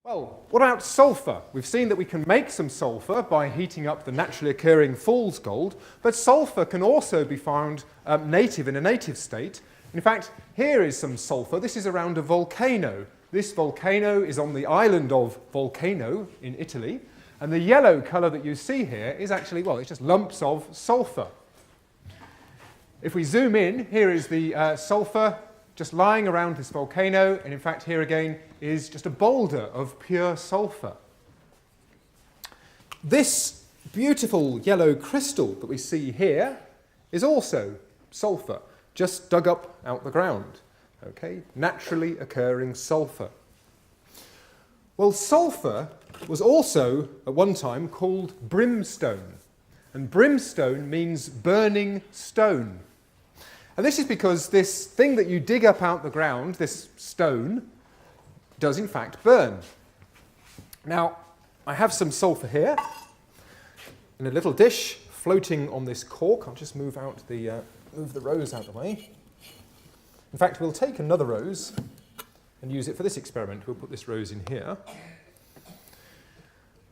Well, what about sulphur? We've seen that we can make some sulphur by heating up the naturally occurring fool's gold, but sulphur can also be found native in a native state. In fact, here is some sulphur. This is around a volcano. This volcano is on the island of Volcano in Italy, and the yellow colour that you see here is actually, well, it's just lumps of sulphur. If we zoom in, here is the sulphur just lying around this volcano, and in fact here again is just a boulder of pure sulphur. This beautiful yellow crystal that we see here is also sulphur, just dug up out the ground. Okay, naturally occurring sulphur. Well, sulphur was also at one time called brimstone, and brimstone means burning stone. And this is because this thing that you dig up out the ground, this stone, does in fact burn. Now, I have some sulphur here in a little dish floating on this cork. I'll just move the rose out of the way. In fact, we'll take another rose and use it for this experiment. We'll put this rose in here.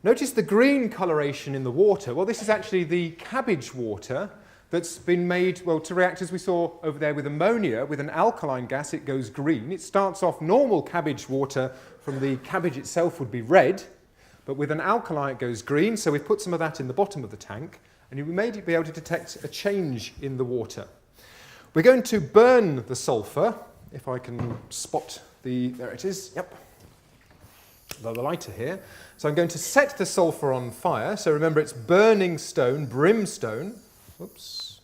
Notice the green coloration in the water. Well, this is actually the cabbage water that's been made, well, to react, as we saw over there, with ammonia. With an alkaline gas, it goes green. It starts off normal cabbage water from the cabbage itself would be red, but with an alkali it goes green, so we've put some of that in the bottom of the tank, and we may be able to detect a change in the water. We're going to burn the sulphur, if I can spot there it is, yep, the lighter here. So I'm going to set the sulphur on fire, so remember it's burning stone, brimstone. Oops.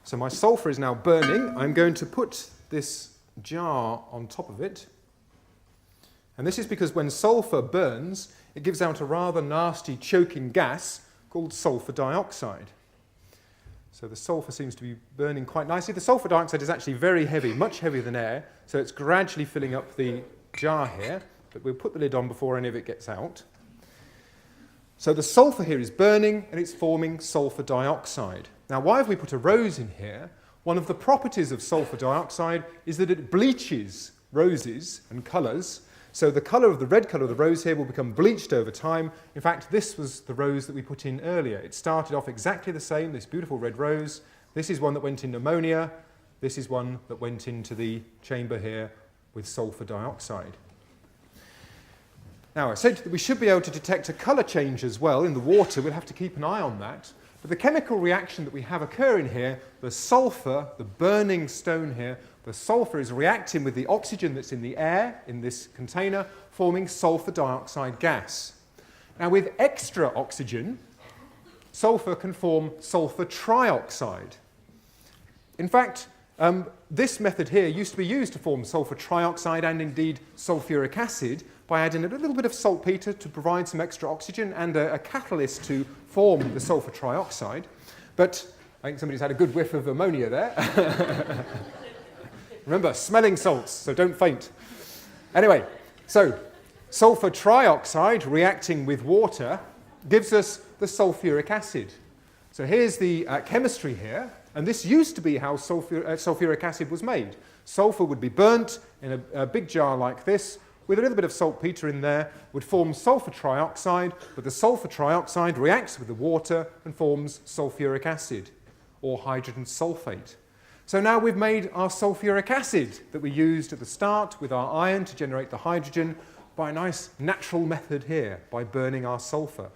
So my sulphur is now burning. I'm going to put this jar on top of it. And this is because when sulphur burns, it gives out a rather nasty choking gas called sulphur dioxide. So the sulphur seems to be burning quite nicely. The sulphur dioxide is actually very heavy, much heavier than air, so it's gradually filling up the jar here, but we'll put the lid on before any of it gets out. So the sulphur here is burning and it's forming sulphur dioxide. Now, why have we put a rose in here? One of the properties of sulphur dioxide is that it bleaches roses and colours. So the colour of the red colour of the rose here will become bleached over time. In fact, this was the rose that we put in earlier. It started off exactly the same, this beautiful red rose. This is one that went in ammonia. This is one that went into the chamber here with sulphur dioxide. Now, I said that we should be able to detect a colour change as well in the water. We'll have to keep an eye on that. But the chemical reaction that we have occurring here, the sulphur, the burning stone here, the sulphur is reacting with the oxygen that's in the air in this container, forming sulphur dioxide gas. Now, with extra oxygen, sulphur can form sulphur trioxide. In fact, this method here used to be used to form sulphur trioxide and indeed sulphuric acid by adding a little bit of saltpeter to provide some extra oxygen and a catalyst to form the sulphur trioxide. But I think somebody's had a good whiff of ammonia there. Remember, smelling salts, so don't faint. Anyway, so sulphur trioxide reacting with water gives us the sulphuric acid. So here's the chemistry here, and this used to be how sulphuric acid was made. Sulphur would be burnt in a big jar like this, with a little bit of saltpeter in there, would form sulphur trioxide, but the sulphur trioxide reacts with the water and forms sulphuric acid, or hydrogen sulfate. So now we've made our sulphuric acid that we used at the start with our iron to generate the hydrogen by a nice natural method here, by burning our sulphur.